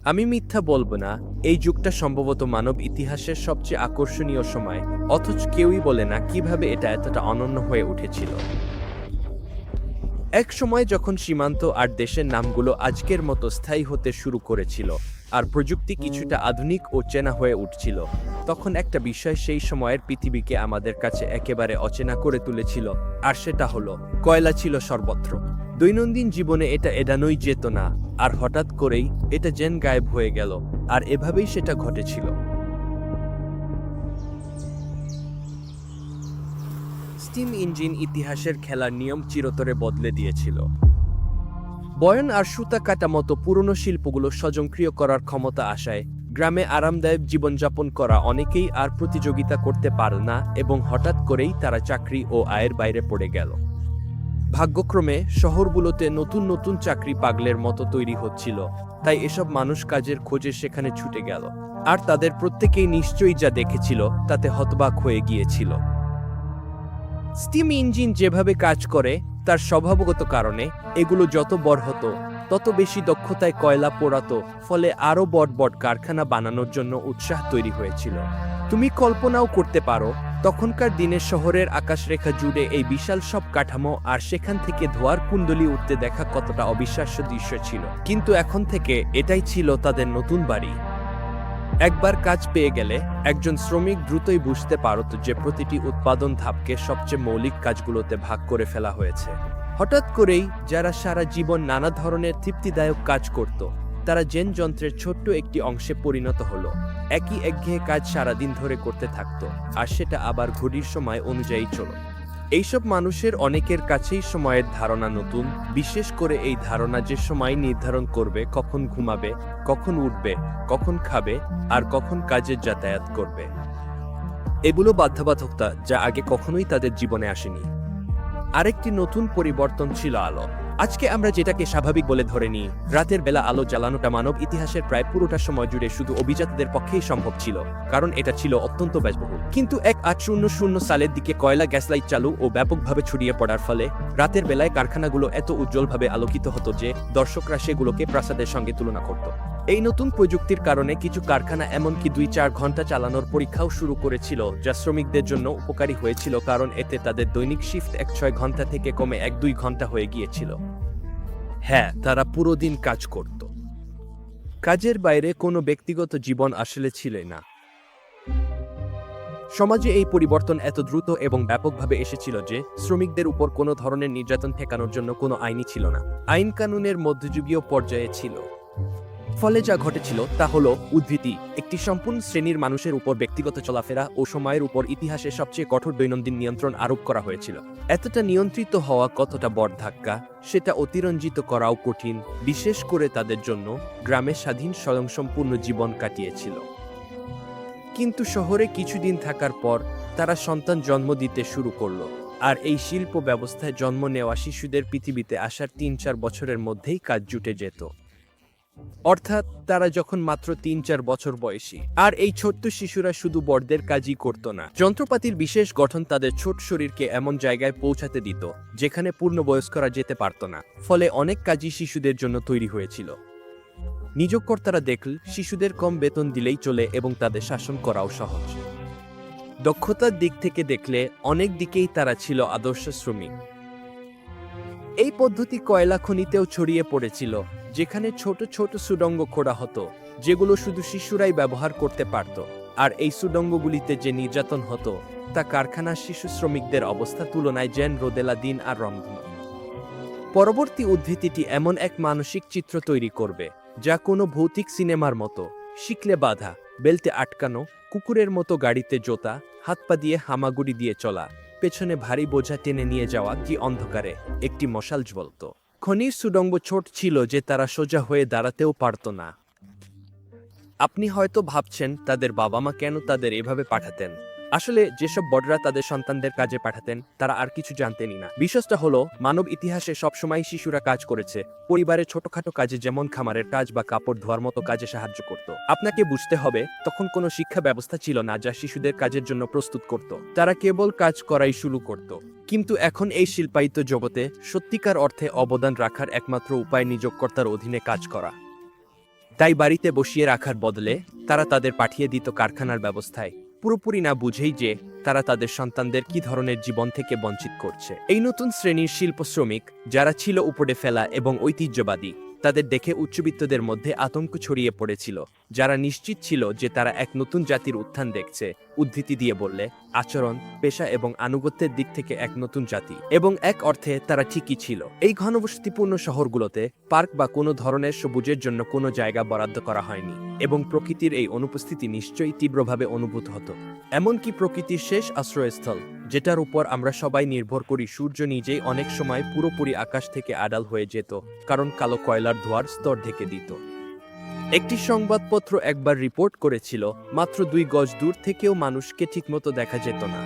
আমি মিথ্যা বলবো না, এই যুগটা সম্ভবত মানব ইতিহাসের সবচেয়ে আকর্ষণীয় সময়, অথচ কেউই বলে না কিভাবে এটা এতটা অনন্য হয়ে উঠেছিল। এক সময় যখন সীমান্ত আর দেশের নামগুলো আজকের মতো স্থায়ী হতে শুরু করেছিল আর প্রযুক্তি কিছুটা আধুনিক ও চেনা হয়ে উঠছিল, তখন একটা বিষয় সেই সময়ের পৃথিবীকে আমাদের কাছে একেবারে অচেনা করে তুলেছিল, আর সেটা হলো কয়লা ছিল সর্বত্র। দৈনন্দিন জীবনে এটা এড়ানোই যেত না, আর হঠাৎ করেই এটা যেন গায়েব হয়ে গেল, আর এভাবেই সেটা ঘটেছিল। স্টিম ইঞ্জিন ইতিহাসের খেলার নিয়ম চিরতরে বদলে দিয়েছিল। বয়ন আর সুতা কাটা মতো পুরনো শিল্পগুলো স্বয়ংক্রিয় করার ক্ষমতা আসায় গ্রামে আরামদায়ক জীবনযাপন করা অনেকেই আর প্রতিযোগিতা করতে পারে না, এবং হঠাৎ করেই তারা চাকরি ও আয়ের বাইরে পড়ে গেল। ভাগ্যক্রমে শহরগুলোতে নতুন নতুন চাকরি পাগলের মতো তৈরি হচ্ছিল, তাই এসব মানুষ কাজের খোঁজে সেখানে ছুটে গেল, আর তাদের প্রত্যেকেই নিশ্চয়ই যা দেখেছিল তাতে হতবাক হয়ে গিয়েছিল। স্টিম ইঞ্জিন যেভাবে কাজ করে তার স্বভাবগত কারণে এগুলো যত বড় হতো তত বেশি দক্ষতায় কয়লা পোড়াতো, ফলে আরও বড় বড় কারখানা বানানোর জন্য উৎসাহ তৈরি হয়েছিল। তুমি কল্পনাও করতে পারো তখনকার দিনে শহরের আকাশরেখা জুড়ে এই বিশাল সব কাঠামো আর সেখান থেকে ধোঁয়ার কুণ্ডলি উঠতে দেখা কতটা অবিশ্বাস্য দৃশ্য ছিল। কিন্তু এখন থেকে এটাই ছিল তাদের নতুন বাড়ি। একবার কাজ পেয়ে গেলে একজন শ্রমিক দ্রুতই বুঝতে পারত যে প্রতিটি উৎপাদন ধাপকে সবচেয়ে মৌলিক কাজগুলোতে ভাগ করে ফেলা হয়েছে। হঠাৎ করেই যারা সারা জীবন নানা ধরনের তৃপ্তিদায়ক কাজ করত, তারা যেন যন্ত্রের ছোট্ট একটি অংশে পরিণত হলো। একই একঘেয়ে কাজ সারাদিন ধরে করতে থাকতো, আর সেটা আবার ঘড়ির সময় অনুযায়ী চলো। এইসব মানুষের অনেকের কাছেই সময়ের ধারণা নতুন, বিশেষ করে এই ধারণা যে সময় নির্ধারণ করবে কখন ঘুমাবে, কখন উঠবে, কখন খাবে, আর কখন কাজের যাতায়াত করবে। এগুলো বাধ্যবাধকতা যা আগে কখনোই তাদের জীবনে আসেনি। আরেকটি নতুন পরিবর্তন ছিল আলো। আজকে আমরা যেটাকে স্বাভাবিক বলে ধরে নিই, রাতের বেলা আলো জ্বালানোটা মানব ইতিহাসের প্রায় পুরোটা সময় জুড়ে শুধু অভিজাতদের পক্ষেই সম্ভব ছিল, কারণ এটা ছিল অত্যন্ত ব্যয়বহুল। কিন্তু 1800 সালের দিকে কয়লা গ্যাস লাইট চালু ও ব্যাপকভাবে ছড়িয়ে পড়ার ফলে রাতের বেলায় কারখানাগুলো এত উজ্জ্বলভাবে আলোকিত হতো যে দর্শকরা সেগুলোকে প্রাসাদের সঙ্গে তুলনা করত। এই নতুন প্রযুক্তির কারণে কিছু কারখানা এমনকি 2-4 ঘন্টা চালানোর পরীক্ষাও শুরু করেছিল, যা শ্রমিকদের জন্য উপকারী হয়েছিল, কারণ এতে তাদের দৈনিক শিফট 6 ঘন্টা থেকে কমে 1-2 ঘন্টা হয়ে গিয়েছিল। হ্যাঁ, তারা পুরো দিন কাজ করত। কাজের বাইরে কোনো ব্যক্তিগত জীবন আসলে ছিল না। সমাজে এই পরিবর্তন এত দ্রুত এবং ব্যাপকভাবে এসেছিল যে শ্রমিকদের উপর কোনো ধরনের নির্যাতন ঠেকানোর জন্য কোনো আইনই ছিল না। আইন কানুনের মধ্যযুগীয় পর্যায়ে ছিল। ফলে যা ঘটেছিল তা হলো উদ্ধৃতি, একটি সম্পূর্ণ শ্রেণীর মানুষের উপর ব্যক্তিগত চলাফেরা ও সময়ের উপর ইতিহাসে সবচেয়ে কঠোর দৈনন্দিন নিয়ন্ত্রণ আরোপ করা হয়েছিল। এতটা নিয়ন্ত্রিত হওয়া কতটা বড় ধাক্কা সেটা অতিরঞ্জিত করাও কঠিন, বিশেষ করে তাদের জন্য গ্রামে স্বাধীন স্বয়ংসম্পূর্ণ জীবন কাটিয়েছিল। কিন্তু শহরে কিছুদিন থাকার পর তারা সন্তান জন্ম দিতে শুরু করলো, আর এই শিল্প ব্যবস্থায় জন্ম নেওয়া শিশুদের পৃথিবীতে আসার 3-4 বছরের মধ্যেই কাজ জুটে যেত। অর্থাৎ তারা যখন মাত্র 3-4 বছর বয়সী। আর এই ছোট্ট শিশুরা শুধু বড়দের কাজই করত না, যন্ত্রপাতির বিশেষ গঠন তাদের ছোট শরীরকে এমন জায়গায় পৌঁছাতে দিত যেখানে পূর্ণবয়স্করা যেতে পারত না, ফলে অনেক কাজই শিশুদের জন্য তৈরি হয়েছিল। নিয়োগকর্তারা দেখল শিশুদের কম বেতন দিলেই চলে এবং তাদের শাসন করাও সহজ। দক্ষতার দিক থেকে দেখলে অনেক দিকেই তারা ছিল আদর্শ শ্রমিক। এই পদ্ধতি কয়লা খনিতেও ছড়িয়ে পড়েছিল, যেখানে ছোট ছোট সুড়ঙ্গ খোঁড়া হতো যেগুলো শুধু শিশুরাই ব্যবহার করতে পারত। আর এই সুড়ঙ্গগুলিতে যে নির্যাতন হতো তা কারখানার শিশু শ্রমিকদের অবস্থা তুলনায় যেন রোদেলা দিন আর রংধনু। পরবর্তী উদ্ধৃতিটি এমন এক মানসিক চিত্র তৈরি করবে যা কোনো ভৌতিক সিনেমার মতো। শিকলে বাঁধা, বেল্টে আটকানো, কুকুরের মতো গাড়িতে জোতা, হাত পা দিয়ে হামাগুড়ি দিয়ে চলা, পেছনে ভারী বোঝা টেনে নিয়ে যাওয়া, কি অন্ধকারে একটি মশাল জ্বলত। খনির সুড়ঙ্গ ছোট ছিল যে তারা সোজা হয়ে দাঁড়াতেও পারত না। আপনি হয়তো ভাবছেন তাদের বাবা মা কেন তাদের এভাবে পাঠাতেন। আসলে যেসব বড়রা তাদের সন্তানদের কাজে পাঠাতেন তারা আর কিছু জানতেনই না। বিষয়টা হলো, মানব ইতিহাসে সবসময় শিশুরা কাজ করেছে, পরিবারের ছোটখাটো কাজে, যেমন খামারের কাজ বা কাপড় ধোয়ার মতো কাজে সাহায্য করত। আপনাকে বুঝতে হবে, তখন কোনো শিক্ষা ব্যবস্থা ছিল না যা শিশুদের কাজের জন্য প্রস্তুত করত। তারা কেবল কাজ করাই শুরু করত। কিন্তু এখন এই শিল্পায়িত জগতে সত্যিকার অর্থে অবদান রাখার একমাত্র উপায় নিয়োগকর্তার অধীনে কাজ করা। তাই বাড়িতে বসিয়ে রাখার বদলে তারা তাদের পাঠিয়ে দিত কারখানার ব্যবস্থায়, পুরোপুরি না বুঝেই যে তারা তাদের সন্তানদের কি ধরনের জীবন থেকে বঞ্চিত করছে। এই নতুন শ্রেণীর শিল্প শ্রমিক, যারা ছিল উপড়ে ফেলা এবং ঐতিহ্যবাদী, তাদের দেখে উচ্চবিত্তদের মধ্যে আতঙ্ক ছড়িয়ে পড়েছিল, যারা নিশ্চিত ছিল যে তারা এক নতুন জাতির উত্থান দেখছে। উদ্ধৃতি দিয়ে বললে, আচরণ, পেশা এবং আনুগত্যের দিক থেকে এক নতুন জাতি। এবং এক অর্থে তারা ঠিকই ছিল। এই ঘনবসতিপূর্ণ শহরগুলোতে পার্ক বা কোনো ধরনের সবুজের জন্য কোনো জায়গা বরাদ্দ করা হয়নি, এবং প্রকৃতির এই অনুপস্থিতি নিশ্চয়ই তীব্রভাবে অনুভূত হতো। এমনকি প্রকৃতির শেষ আশ্রয়স্থল, যেটার উপর আমরা সবাই নির্ভর করি, সূর্য নিজেই অনেক সময় পুরোপুরি আকাশ থেকে আড়াল হয়ে যেত, কারণ কালো কয়লার ধোঁয়ার স্তর ঢেকে দিত। একটি সংবাদপত্র একবার রিপোর্ট করেছিল, মাত্র 2 গজ দূর থেকেও মানুষকে ঠিকমতো দেখা যেত না।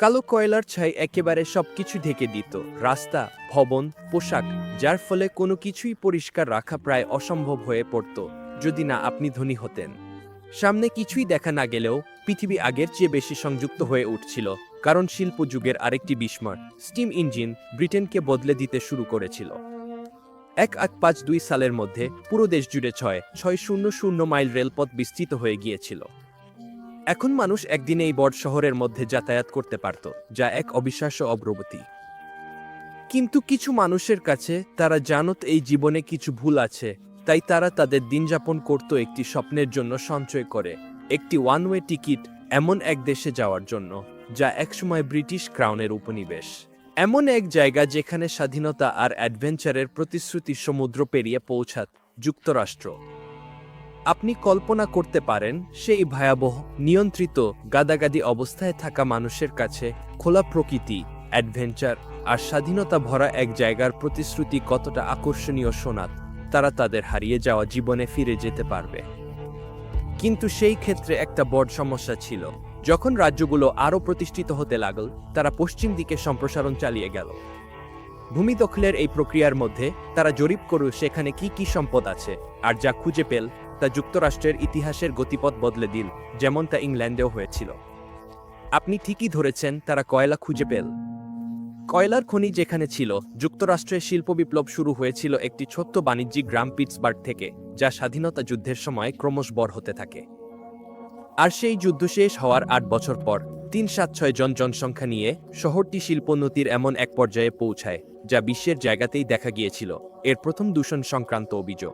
কালো কয়লার ছাই একেবারে সবকিছু ঢেকে দিত, রাস্তা, ভবন, পোশাক, যার ফলে কোনো কিছুই পরিষ্কার রাখা প্রায় অসম্ভব হয়ে পড়ত, যদি না আপনি ধনী হতেন। সামনে কিছুই দেখা না গেলেও পৃথিবী আগের চেয়ে বেশি সংযুক্ত হয়ে উঠছিল, কারণ শিল্প যুগের আরেকটি বিস্ময়, স্টিম ইঞ্জিন, ব্রিটেনকে বদলে দিতে শুরু করেছিল। 1852 সালের মধ্যে পুরো দেশ জুড়ে 6,600 মাইল রেলপথ বিস্তৃত হয়ে গিয়েছিল। এখন মানুষ একদিনে এই বড় শহরের মধ্যে যাতায়াত করতে পারত, যা এক অবিশ্বাস্য অগ্রগতি। কিন্তু কিছু মানুষের কাছে তারা জানত এই জীবনে কিছু ভুল আছে, তাই তারা তাদের দিনযাপন করত একটি স্বপ্নের জন্য সঞ্চয় করে, একটি ওয়ান ওয়ে টিকিট এমন এক দেশে যাওয়ার জন্য যা একসময় ব্রিটিশ ক্রাউনের উপনিবেশ, এমন এক জায়গা যেখানে স্বাধীনতা আর অ্যাডভেঞ্চারের প্রতিশ্রুতি সমুদ্র পেরিয়ে পৌঁছাত, যুক্তরাষ্ট্র। আপনি কল্পনা করতে পারেন সেই ভয়াবহ, নিয়ন্ত্রিত, গাদাগাদি অবস্থায় থাকা মানুষের কাছে খোলা প্রকৃতি, অ্যাডভেঞ্চার আর স্বাধীনতা ভরা এক জায়গার প্রতিশ্রুতি কতটা আকর্ষণীয় শোনাত। তারা তাদের হারিয়ে যাওয়া জীবনে ফিরে যেতে পারবে। কিন্তু সেই ক্ষেত্রে একটা বড় সমস্যা ছিল। যখন রাজ্যগুলো আরও প্রতিষ্ঠিত হতে লাগল, তারা পশ্চিম দিকে সম্প্রসারণ চালিয়ে গেল। ভূমি দখলের এই প্রক্রিয়ার মধ্যে তারা জরিপ করল সেখানে কি কি সম্পদ আছে, আর যা খুঁজে পেল তা যুক্তরাষ্ট্রের ইতিহাসের গতিপথ বদলে দিল, যেমন তা ইংল্যান্ডেও হয়েছিল। আপনি ঠিকই ধরেছেন, তারা কয়লা খুঁজে পেল। কয়লার খনি যেখানে ছিল, যুক্তরাষ্ট্রের শিল্প বিপ্লব শুরু হয়েছিল একটি ছোট্ট বাণিজ্যিক গ্রাম পিটসবার্গ থেকে, যা স্বাধীনতা যুদ্ধের সময় ক্রমশ বড় হতে থাকে। আর সেই যুদ্ধ শেষ হওয়ার 8 বছর পর 376 জন জনসংখ্যা নিয়ে শহরটি শিল্পোন্নতির এমন এক পর্যায়ে পৌঁছায়, যা বিশ্বের জায়গাতেই দেখা গিয়েছিল এর প্রথম দূষণ সংক্রান্ত অভিযোগ।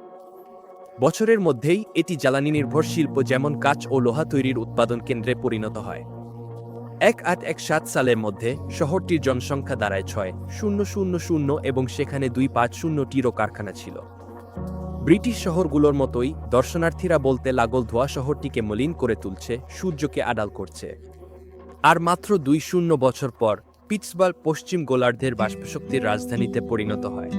বছরের মধ্যেই এটি জ্বালানি নির্ভর শিল্প যেমন কাঁচ ও লোহা তৈরির উৎপাদন কেন্দ্রে পরিণত হয়। 1817 সালের মধ্যে শহরটির জনসংখ্যা দাঁড়ায় 6,000 এবং সেখানে 250টিরও কারখানা ছিল। ব্রিটিশ শহরগুলোর মতোই দর্শনার্থীরা বলতে লাগল ধোঁয়া শহরটিকে মলিন করে তুলছে, সূর্যকে আড়াল করছে। আর মাত্র 200 বছর পর পিটসবার্গ পশ্চিম গোলার্ধের বাষ্পশক্তির রাজধানীতে পরিণত হয়।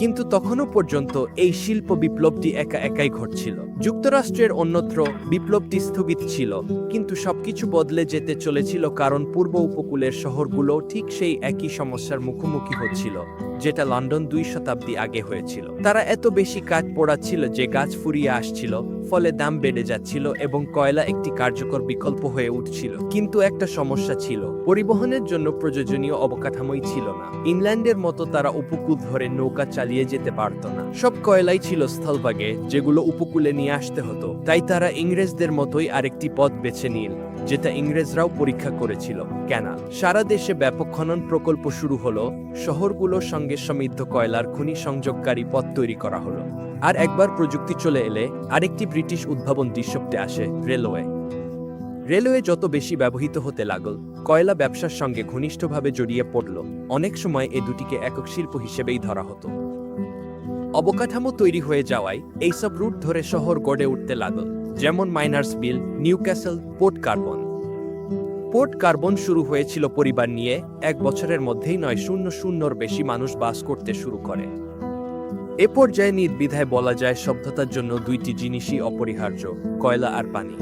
কিন্তু তখনও পর্যন্ত এই শিল্প বিপ্লবটি একা একাই ঘটছিল। যুক্তরাষ্ট্রের অন্যত্র বিপ্লবটি স্থগিত ছিল, কিন্তু সবকিছু বদলে যেতে চলেছিল, কারণ পূর্ব উপকূলের শহরগুলো ঠিক সেই একই সমস্যার মুখোমুখি হচ্ছিল, যেটা লন্ডন 2 শতাব্দী আগে হয়েছিল। তারা এত বেশি কাঠ পোড়াচ্ছিল যে গাছ ফুরিয়ে আসছিল, ফলে দাম বেড়ে যাচ্ছিল এবং কয়লা একটি কার্যকর বিকল্প হয়ে উঠছিল। কিন্তু একটা সমস্যা ছিল, পরিবহনের জন্য প্রয়োজনীয় অবকাঠামোই ছিল না। ইংল্যান্ডের মতো তারা উপকূল ধরে নৌকা চালিয়ে যেতে পারত না। সব কয়লাই ছিল স্থলভাগে, যেগুলো উপকূলে নিয়ে আসতে হতো। তাই তারা ইংরেজদের মতোই আরেকটি পথ বেছে নিল, যেটা ইংরেজরাও পরীক্ষা করেছিল, ক্যানাল। সারা দেশে ব্যাপক খনন প্রকল্প শুরু হলো, শহরগুলোর সঙ্গে সমৃদ্ধ কয়লার খনি সংযোগকারী পথ তৈরি করা হলো। আর একবার প্রযুক্তি চলে এলে আরেকটি ব্রিটিশ উদ্ভাবন দৃশ্যপটে আসে, রেলওয়ে। রেলওয়ে যত বেশি ব্যবহৃত হতে লাগল, কয়লা ব্যবসার সঙ্গে ঘনিষ্ঠভাবে জড়িয়ে পড়ল। অনেক সময় এ দুটিকে একক শিল্প হিসেবেই ধরা হতো। অবকাঠামো তৈরি হয়ে যাওয়ায় এইসব রুট ধরে শহর গড়ে উঠতে লাগল, যেমন Minersville, Newcastle, Port Carbon. Port Carbon শুরু হয়েছিল পরিবার নিয়ে, 1 বছরের মধ্যেই 900-র বেশি মানুষ বাস করতে শুরু করে। এ পর্যায়ে নির্দ্বিধায় বলা যায় সভ্যতার জন্য 2টি জিনিসই অপরিহার্য, কয়লা আর পানি।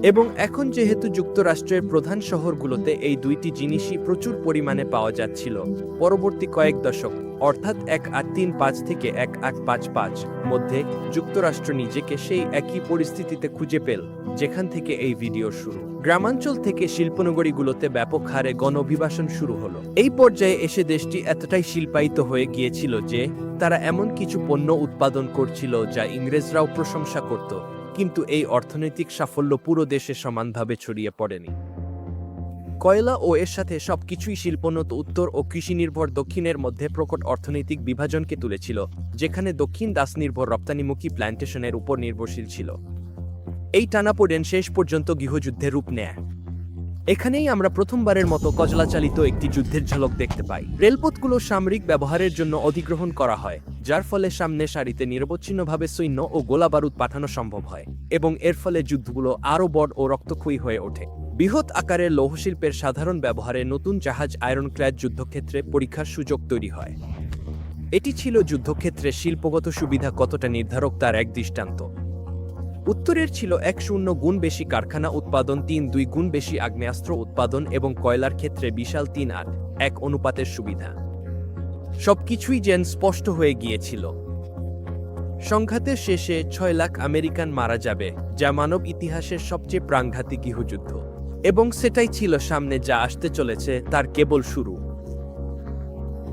এবং এখন যেহেতু যুক্তরাষ্ট্রের প্রধান শহরগুলোতে এই দুইটি জিনিসই প্রচুর পরিমাণে পাওয়া যাচ্ছিল, পরবর্তী কয়েক দশক অর্থাৎ 1835 থেকে 1855 মধ্যে যুক্তরাষ্ট্র নিজেকে সেই একই পরিস্থিতিতে খুঁজে পেল যেখান থেকে এই ভিডিও শুরু। গ্রামাঞ্চল থেকে শিল্পনগরীগুলোতে ব্যাপক হারে গণঅভিবাসন শুরু হলো। এই পর্যায়ে এসে দেশটি এতটাই শিল্পায়িত হয়ে গিয়েছিল যে তারা এমন কিছু পণ্য উৎপাদন করছিল যা ইংরেজরাও প্রশংসা করত, কিন্তু এই অর্থনৈতিক সাফল্য পুরো দেশে সমানভাবে ছড়িয়ে পড়েনি। কয়লা ও এর সাথে সবকিছুই শিল্পোন্নত উত্তর ও কৃষিনির্ভর দক্ষিণের মধ্যে প্রকট অর্থনৈতিক বিভাজনকে তুলেছিল, যেখানে দক্ষিণ দাসনির্ভর রপ্তানিমুখী প্ল্যান্টেশনের উপর নির্ভরশীল ছিল। এই টানাপোড়েন শেষ পর্যন্ত গৃহযুদ্ধের রূপ নেয়। এখানেই আমরা প্রথমবারের মতো কয়লা চালিত একটি যুদ্ধের ঝলক দেখতে পাই। রেলপথগুলো সামরিক ব্যবহারের জন্য অধিগ্রহণ করা হয়, যার ফলে সামনে সারিতে নিরবচ্ছিন্নভাবে সৈন্য ও গোলাবারুদ পাঠানো সম্ভব হয়, এবং এর ফলে যুদ্ধগুলো আরও বড় ও রক্তক্ষয়ী হয়ে ওঠে। বৃহৎ আকারের লৌহশিল্পের সাধারণ ব্যবহারে নতুন জাহাজ আয়রনক্ল্যাড যুদ্ধক্ষেত্রে পরীক্ষার সুযোগ তৈরি হয়। এটি ছিল যুদ্ধক্ষেত্রে শিল্পগত সুবিধা কতটা নির্ধারক তার এক দৃষ্টান্ত। উত্তরের ছিল 1.0 গুণ বেশি কারখানা উৎপাদন, 3.2 গুণ বেশি আগ্নেয়াস্ত্র উৎপাদন এবং কয়লার ক্ষেত্রে বিশাল 3:8 অনুপাতের সুবিধা। সবকিছুই যেন স্পষ্ট হয়ে গিয়েছিল। সংঘাতের শেষে 6 লাখ আমেরিকান মারা যাবে, যা মানব ইতিহাসের সবচেয়ে প্রাণঘাতী গৃহযুদ্ধ, এবং সেটাই ছিল সামনে যা আসতে চলেছে তার কেবল শুরু।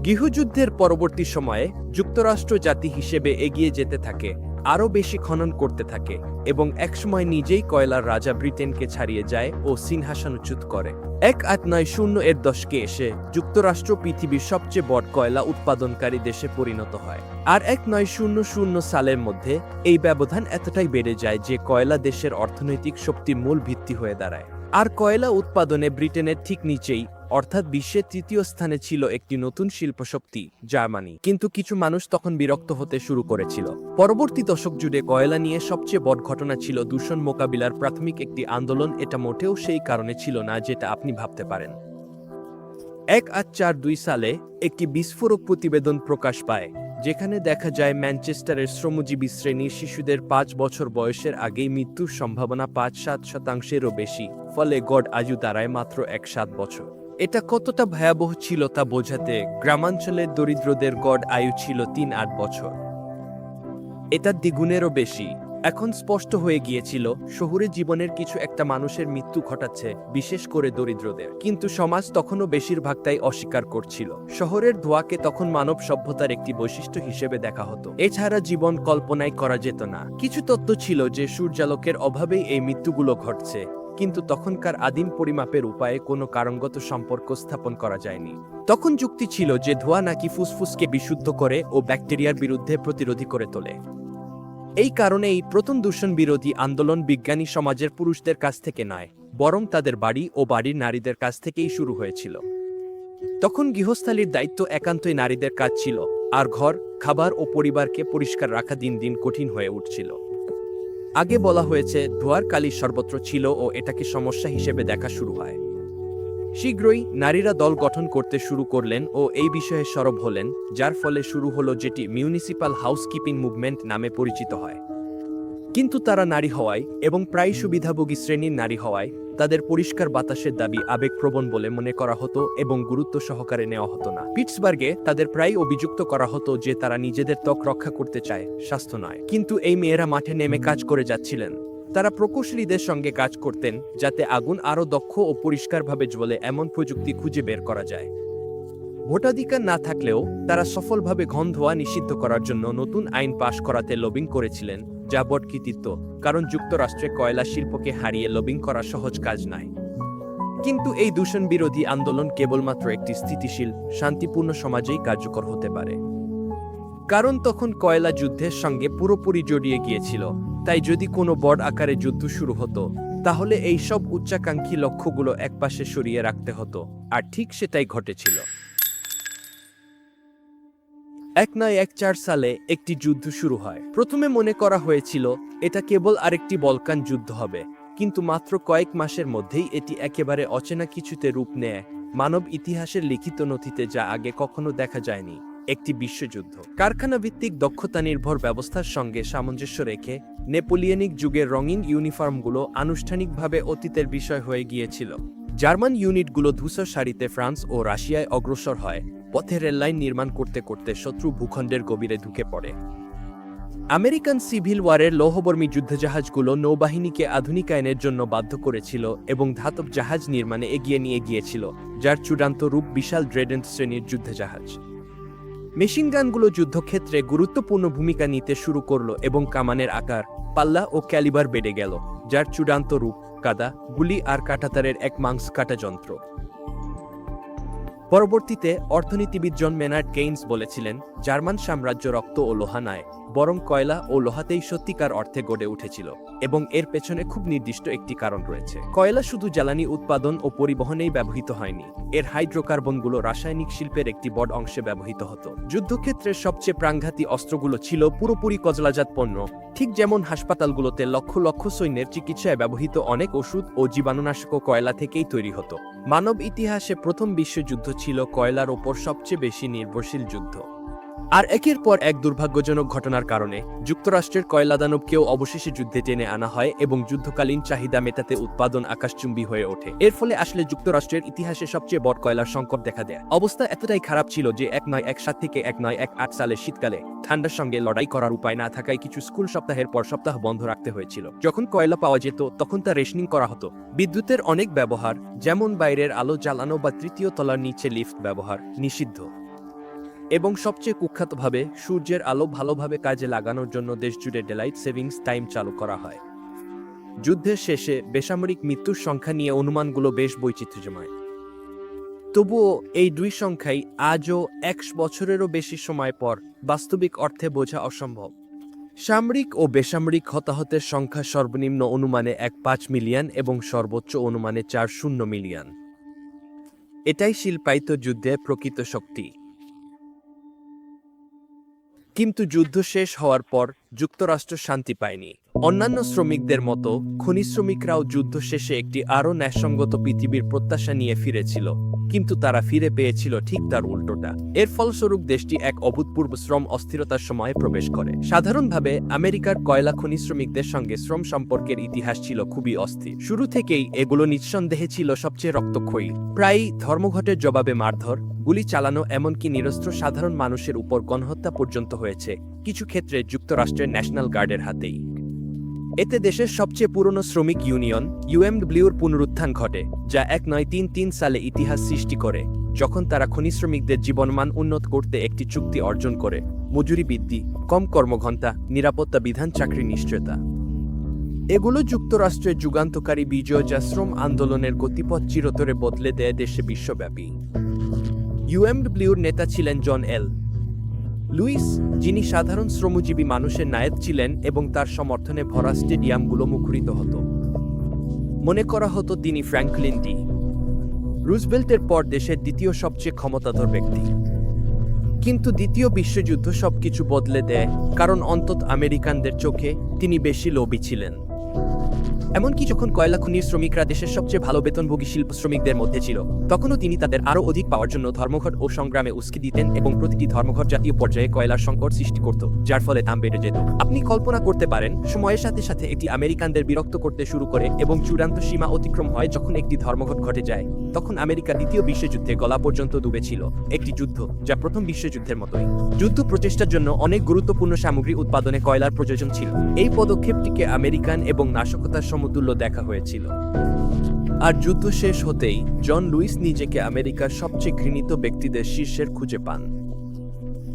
গৃহযুদ্ধের পরবর্তী সময়ে যুক্তরাষ্ট্র জাতি হিসেবে এগিয়ে যেতে থাকে, আরও বেশি খনন করতে থাকে, এবং একসময় নিজেই কয়লার রাজা ব্রিটেনকে ছাড়িয়ে যায় ও সিংহাসনচ্যুত করে। 1890 এর দশকে এসে যুক্তরাষ্ট্র পৃথিবীর সবচেয়ে বড় কয়লা উৎপাদনকারী দেশে পরিণত হয়। আর 1900 সালের মধ্যে এই ব্যবধান এতটাই বেড়ে যায় যে কয়লা দেশের অর্থনৈতিক শক্তির মূল ভিত্তি হয়ে দাঁড়ায়। আর কয়লা উৎপাদনে ব্রিটেনের ঠিক নিচেই, অর্থাৎ বিশ্বের 3য় স্থানে ছিল একটি নতুন শিল্পশক্তি, জার্মানি। কিন্তু কিছু মানুষ তখন বিরক্ত হতে শুরু করেছিল। পরবর্তী দশক জুড়ে কয়লা নিয়ে সবচেয়ে বড় ঘটনা ছিল দূষণ মোকাবিলার প্রাথমিক একটি আন্দোলন। এটা মোটেও সেই কারণে ছিল না যেটা আপনি ভাবতে পারেন। 1842 সালে একটি বিস্ফোরক প্রতিবেদন প্রকাশ পায়, যেখানে দেখা যায় ম্যানচেস্টারের শ্রমজীবী শ্রেণীর শিশুদের 5 বছর বয়সের আগেই মৃত্যুর সম্ভাবনা 5-7%-এরও বেশি, ফলে গড় আয়ু দাঁড়ায় মাত্র 1-7 বছর। এটা কতটা ভয়াবহ ছিল তা বোঝাতে গ্রামাঞ্চলের দরিদ্রদের গড় আয়ু ছিল 3-8 বছর। এটা দ্বিগুণেরও বেশি। এখন স্পষ্ট হয়ে গিয়েছিল শহুরে জীবনের কিছু একটা মানুষের মৃত্যু ঘটাচ্ছে, বিশেষ করে দরিদ্রদের। কিন্তু সমাজ তখনও বেশিরভাগটাই অস্বীকার করছিল। শহরের ধোঁয়াকে তখন মানব সভ্যতার একটি বৈশিষ্ট্য হিসেবে দেখা হতো। এছাড়া জীবন কল্পনাই করা যেত না। কিছু তত্ত্ব ছিল যে সূর্যালোকের অভাবেই এই মৃত্যুগুলো ঘটছে, কিন্তু তখনকার আদিম পরিমাপের উপায়ে কোনো কারণগত সম্পর্ক স্থাপন করা যায়নি। তখন যুক্তি ছিল যে ধোঁয়া নাকি ফুসফুসকে বিশুদ্ধ করে ও ব্যাকটেরিয়ার বিরুদ্ধে প্রতিরোধী করে তোলে। এই কারণেই প্রথম দূষণ বিরোধী আন্দোলন বিজ্ঞানী সমাজের পুরুষদের কাছ থেকে নয়, বরং তাদের বাড়ি ও বাড়ির নারীদের কাছ থেকেই শুরু হয়েছিল। তখন গৃহস্থালির দায়িত্ব একান্তই নারীদের কাজ ছিল, আর ঘর, খাবার ও পরিবারকে পরিষ্কার রাখা দিন দিন কঠিন হয়ে উঠছিল। আগে বলা হয়েছে ধোঁয়ার কালি সর্বত্র ছিল ও এটাকে সমস্যা হিসেবে দেখা শুরু হয়। শীঘ্রই নারীরা দল গঠন করতে শুরু করলেন ও এই বিষয়ে সরব হলেন, যার ফলে শুরু হলো যেটি মিউনিসিপাল হাউসকিপিং মুভমেন্ট নামে পরিচিত হয়। কিন্তু তারা নারী হওয়ায় এবং প্রায় সুবিধাভোগী শ্রেণীর নারী হওয়ায় তাদের পরিষ্কার বাতাসের দাবি আবেগপ্রবণ বলে মনে করা হতো এবং গুরুত্ব সহকারে নেওয়া হতো না। পিটসবার্গে তাদের প্রায় অভিযুক্ত করা হতো যে তারা নিজেদের ত্বক রক্ষা করতে চায়, স্বাস্থ্য নয়। কিন্তু এই মেয়েরা মাঠে নেমে কাজ করে যাচ্ছিলেন। তারা প্রকৌশলীদের সঙ্গে কাজ করতেন যাতে আগুন আরও দক্ষ ও পরিষ্কারভাবে জ্বলে এমন প্রযুক্তি খুঁজে বের করা যায়। ভোটাধিকার না থাকলেও তারা সফলভাবে ঘন ধোঁয়া নিষিদ্ধ করার জন্য নতুন আইন পাশ করাতে লবিং করেছিলেন, যা বড় কৃতিত্ব, কারণ যুক্তরাষ্ট্রে কয়লা শিল্পকে হারিয়ে লবিং করা সহজ কাজ নয়। কিন্তু এই দূষণ বিরোধী আন্দোলন কেবলমাত্র একটি স্থিতিশীল, শান্তিপূর্ণ সমাজেই কার্যকর হতে পারে, কারণ তখন কয়লা যুদ্ধের সঙ্গে পুরোপুরি জড়িয়ে গিয়েছিল। তাই যদি কোনো বড় আকারে যুদ্ধ শুরু হতো, তাহলে এই সব উচ্চাকাঙ্ক্ষী লক্ষ্যগুলো একপাশে সরিয়ে রাখতে হতো, আর ঠিক সেটাই ঘটেছিল। 1914 সালে একটি যুদ্ধ শুরু হয়। প্রথমে মনে করা হয়েছিল এটা কেবল আরেকটি বলকান যুদ্ধ হবে, কিন্তু মাত্র কয়েক মাসের মধ্যেই এটি একেবারে অচেনা কিছুতে রূপ নেয়, মানব ইতিহাসের লিখিত নথিতে যা আগে কখনো দেখা যায়নি। একটি বিশ্বযুদ্ধ। কারখানা ভিত্তিক দক্ষতা নির্ভর ব্যবস্থার সঙ্গে সামঞ্জস্য রেখে নেপোলিয়নিক যুগের রঙিন ইউনিফর্মগুলো আনুষ্ঠানিকভাবে অতীতের বিষয় হয়ে গিয়েছিল। জার্মান ইউনিটগুলো ধূসর সারিতে ফ্রান্স ও রাশিয়ায় অগ্রসর হয়, পথে রেললাইন নির্মাণ করতে করতে শত্রু ভূখণ্ডের গভীরে ঢুকে পড়ে। আমেরিকান সিভিল ওয়ারের লৌহবর্মী যুদ্ধজাহাজগুলো নৌবাহিনীকে আধুনিকায়নের জন্য বাধ্য করেছিল এবং ধাতব জাহাজ নির্মাণে এগিয়ে নিয়ে গিয়েছিল, যার চূড়ান্ত রূপ বিশাল ড্রেডেন্ট শ্রেণীর যুদ্ধজাহাজ। মেশিনগানগুলো যুদ্ধক্ষেত্রে গুরুত্বপূর্ণ ভূমিকা নিতে শুরু করল এবং কামানের আকার, পাল্লা ও ক্যালিবার বেড়ে গেল, যার চূড়ান্ত রূপ কাদা, গুলি আর কাঁটাতারের এক মাংস কাটা যন্ত্র। পরবর্তীতে অর্থনীতিবিদ জন মেনার্ড কেইনস বলেছিলেন, জার্মান সাম্রাজ্য রক্ত ও লোহা নয়, বরং কয়লা ও লোহাতেই সত্যিকার অর্থে গড়ে উঠেছিল, এবং এর পেছনে খুব নির্দিষ্ট একটি কারণ রয়েছে। কয়লা শুধু জ্বালানি উৎপাদন ও পরিবহনেই ব্যবহৃত হয়নি, এর হাইড্রোকার্বনগুলো রাসায়নিক শিল্পের একটি বড় অংশে ব্যবহৃত হতো। যুদ্ধক্ষেত্রের সবচেয়ে প্রাণঘাতী অস্ত্রগুলো ছিল পুরোপুরি কজলাজাত পণ্য, ঠিক যেমন হাসপাতালগুলোতে লক্ষ লক্ষ সৈন্যের চিকিৎসায় ব্যবহৃত অনেক ওষুধ ও জীবাণুনাশকও কয়লা থেকেই তৈরি হতো। মানব ইতিহাসে প্রথম বিশ্বযুদ্ধ ছিল কয়লার ওপর সবচেয়ে বেশি নির্ভরশীল যুদ্ধ। আর একের পর এক দুর্ভাগ্যজনক ঘটনার কারণে যুক্তরাষ্ট্রের কয়লাদানবকেও অবশেষে যুদ্ধে টেনে আনা হয় এবং যুদ্ধকালীন চাহিদা মেটাতে উৎপাদন আকাশচুম্বী হয়ে ওঠে। এর ফলে আসলে যুক্তরাষ্ট্রের ইতিহাসে সবচেয়ে বড় কয়লার সংকট দেখা দেয়। অবস্থা এতটাই খারাপ ছিল যে 1917 থেকে 1918 সালের শীতকালে ঠান্ডার সঙ্গে লড়াই করার উপায় না থাকায় কিছু স্কুল সপ্তাহের পর সপ্তাহ বন্ধ রাখতে হয়েছিল। যখন কয়লা পাওয়া যেত তখন তা রেশনিং করা হতো। বিদ্যুতের অনেক ব্যবহার, যেমন বাইরের আলো জ্বালানো বা তৃতীয় তলার নিচে লিফট ব্যবহার, নিষিদ্ধ। এবং সবচেয়ে কুখ্যাতভাবে সূর্যের আলো ভালোভাবে কাজে লাগানোর জন্য দেশজুড়ে ডেলাইট সেভিংস টাইম চালু করা হয়। যুদ্ধের শেষে বেসামরিক মৃত্যুর সংখ্যা নিয়ে অনুমানগুলো বেশ বৈচিত্র্যময়। তবুও এই দুই সংখ্যাই আজও 100 বছরেরও বেশি সময় পর বাস্তবিক অর্থে বোঝা অসম্ভব। সামরিক ও বেসামরিক হতাহতের সংখ্যা সর্বনিম্ন অনুমানে 1.5 মিলিয়ন এবং সর্বোচ্চ অনুমানে 4.0 মিলিয়ন। এটাই শিল্পায়িত যুদ্ধে প্রকৃত শক্তি। কিন্তু যুদ্ধ শেষ হওয়ার পর যুক্তরাষ্ট্র শান্তি পায়নি। অন্যান্য শ্রমিকদের মতো খনি শ্রমিকরাও যুদ্ধ শেষে একটি আরও ন্যায়সঙ্গত পৃথিবীর প্রত্যাশা নিয়ে ফিরেছিল, কিন্তু তারা ফিরে পেয়েছিল ঠিক তার উল্টোটা। এর ফলস্বরূপ দেশটি এক অভূতপূর্ব শ্রম অস্থিরতার সময়ে প্রবেশ করে। সাধারণভাবে আমেরিকার কয়লা খনি শ্রমিকদের সঙ্গে শ্রম সম্পর্কের ইতিহাস ছিল খুবই অস্থির। শুরু থেকেই এগুলো নিঃসন্দেহে ছিল সবচেয়ে রক্তক্ষয়ী। প্রায়ই ধর্মঘটের জবাবে মারধর, গুলি চালানো, এমনকি নিরস্ত্র সাধারণ মানুষের উপর গণহত্যা পর্যন্ত হয়েছে, কিছু ক্ষেত্রে যুক্তরাষ্ট্রের ন্যাশনাল গার্ডের হাতেই। এতে দেশের সবচেয়ে পুরনো শ্রমিক ইউনিয়ন ইউএমডব্লিউর পুনরুত্থান ঘটে, যা 1933 সালে ইতিহাস সৃষ্টি করে, যখন তারা খনি শ্রমিকদের জীবনমান উন্নত করতে একটি চুক্তি অর্জন করে: মজুরি বৃদ্ধি, কম কর্মঘণ্টা, নিরাপত্তা বিধান, চাকরি নিশ্চয়তা। এগুলো যুক্তরাষ্ট্রের যুগান্তকারী বিজয়, যা শ্রম আন্দোলনের গতিপথ চিরতরে বদলে দেয় দেশে বিশ্বব্যাপী। ইউএমডব্লিউর নেতা ছিলেন জন এল লুইস, যিনি সাধারণ শ্রমজীবী মানুষের নায়েক ছিলেন এবং তার সমর্থনে ভরা স্টেডিয়ামগুলো মুখরিত হতো। মনে করা হতো তিনি ফ্র্যাঙ্কলিন ডি রুজভেল্টের পর দেশের দ্বিতীয় সবচেয়ে ক্ষমতাধর ব্যক্তি। কিন্তু দ্বিতীয় বিশ্বযুদ্ধ সবকিছু বদলে দেয়, কারণ অন্তত আমেরিকানদের চোখে তিনি বেশি লোভী ছিলেন। এমনকি যখন কয়লা খনির শ্রমিকরা দেশের সবচেয়ে ভালো বেতনভোগী শিল্প শ্রমিকদের মধ্যে ছিল, তখনও তিনি তাদের আরও অধিক পাওয়ার জন্য ধর্মঘট ও সংগ্রামে উস্কে দিতেন এবং প্রতিটি ধর্মঘট জাতীয় পর্যায়ে কয়লার সংকট সৃষ্টি করত, যার ফলে দাম বেড়ে যেত। আপনি কল্পনা করতে পারেন, সময়ের সাথে সাথে এটি আমেরিকানদের বিরক্ত করতে শুরু করে এবং চূড়ান্ত সীমা অতিক্রম হয় যখন একটি ধর্মঘট ঘটে যায়। তখন আমেরিকা দ্বিতীয় বিশ্বযুদ্ধে গলা পর্যন্ত ডুবেছিল, একটি যুদ্ধ যা প্রথম বিশ্বযুদ্ধের মতোই। যুদ্ধ প্রচেষ্টার জন্য অনেক গুরুত্বপূর্ণ সামগ্রী উৎপাদনে কয়লার প্রয়োজন ছিল। এই পদক্ষেপটিকে আমেরিকান এবং নাশকতার সমতুল্য দেখা হয়েছিল। আর যুদ্ধ শেষ হতেই জন লুইস নিজেকে আমেরিকার সবচেয়ে ঘৃণিত ব্যক্তিদের শীর্ষের খুঁজে পান।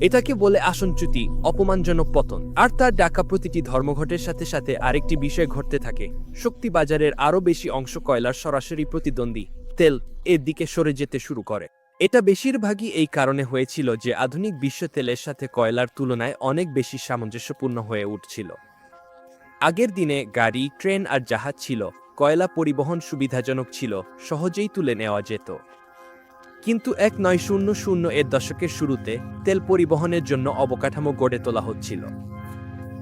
এটাকে বলে আসনচ্যুতি, অপমানজনক পতন। আর তার ডাকা প্রতিটি ধর্মঘটের সাথে সাথে আরেকটি বিষয় ঘটতে থাকে: শক্তি বাজারের আরও বেশি অংশ কয়লার সরাসরি প্রতিদ্বন্দ্বী তেল এর দিকে সরে যেতে শুরু করে। এটা বেশিরভাগই এই কারণে হয়েছিল যে আধুনিক বিশ্ব তেলের সাথে কয়লার তুলনায় অনেক বেশি সামঞ্জস্যপূর্ণ হয়ে উঠছিল। আগের দিনে গাড়ি, ট্রেন আর জাহাজ ছিল, কয়লা পরিবহন সুবিধাজনক ছিল, সহজেই তুলে নেওয়া যেত। কিন্তু 1900 এর দশকের শুরুতে তেল পরিবহনের জন্য অবকাঠামো গড়ে তোলা হচ্ছিল।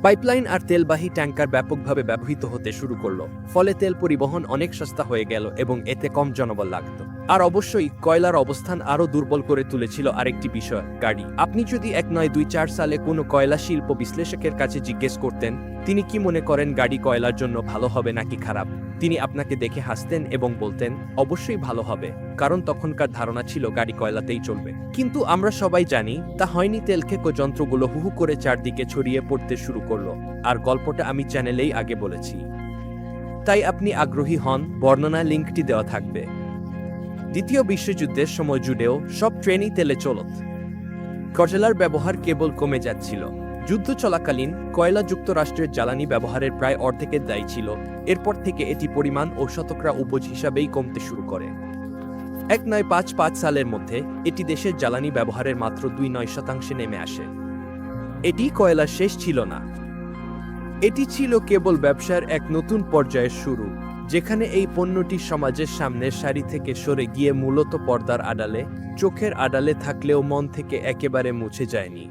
পাইপলাইন আর তেলবাহী ট্যাঙ্কার ব্যাপকভাবে ব্যবহৃত হতে শুরু করলো, ফলে তেল পরিবহন অনেক সস্তা হয়ে গেল এবং এতে কম জনবল লাগতো। আর অবশ্যই কয়লার অবস্থান আরও দুর্বল করে তুলেছিল আরেকটি বিষয়, গাড়ি। আপনি যদি 1924 সালে কোনো কয়লা শিল্প বিশ্লেষকের কাছে জিজ্ঞেস করতেন তিনি কি মনে করেন গাড়ি কয়লার জন্য ভালো হবে নাকি খারাপ, তিনি আপনাকে দেখে হাসতেন এবং বলতেন অবশ্যই ভালো হবে, কারণ তখনকার ধারণা ছিল গাড়ি কয়লাতেই চলবে। কিন্তু আমরা সবাই জানি তা হয়নি। তেলক্ষেপক যন্ত্রগুলো হুহু করে চারদিকে ছড়িয়ে পড়তে শুরু করলো, আর গল্পটা আমি চ্যানেলেই আগে বলেছি, তাই আপনি আগ্রহী হন, বর্ণনা লিঙ্কটি দেওয়া থাকবে। দ্বিতীয় বিশ্বযুদ্ধের সময় জুড়েও সব ট্রেনই তেলে চলত। কয়লার ব্যবহার কেবল কমে যাচ্ছিল। যুদ্ধ চলাকালীন কয়লা যুক্তরাষ্ট্রের জ্বালানি ব্যবহারের প্রায় অর্ধেকের দায়ী ছিল। এরপর থেকে এটি পরিমাণ ও শতকরা উপজ হিসাবেই কমতে শুরু করে। 1955 সালের মধ্যে এটি দেশের জ্বালানি ব্যবহারের মাত্র 2.9% নেমে আসে। এটি কয়লার শেষ ছিল না, এটি ছিল কেবল ব্যবসার এক নতুন পর্যায়ের শুরু, যেখানে এই পণ্যটি সমাজের সামনের সারি থেকে সরে গিয়ে মূলত পর্দার আড়ালে, চোখের আড়ালে থাকলেও মন থেকে একেবারে মুছে যায়নি।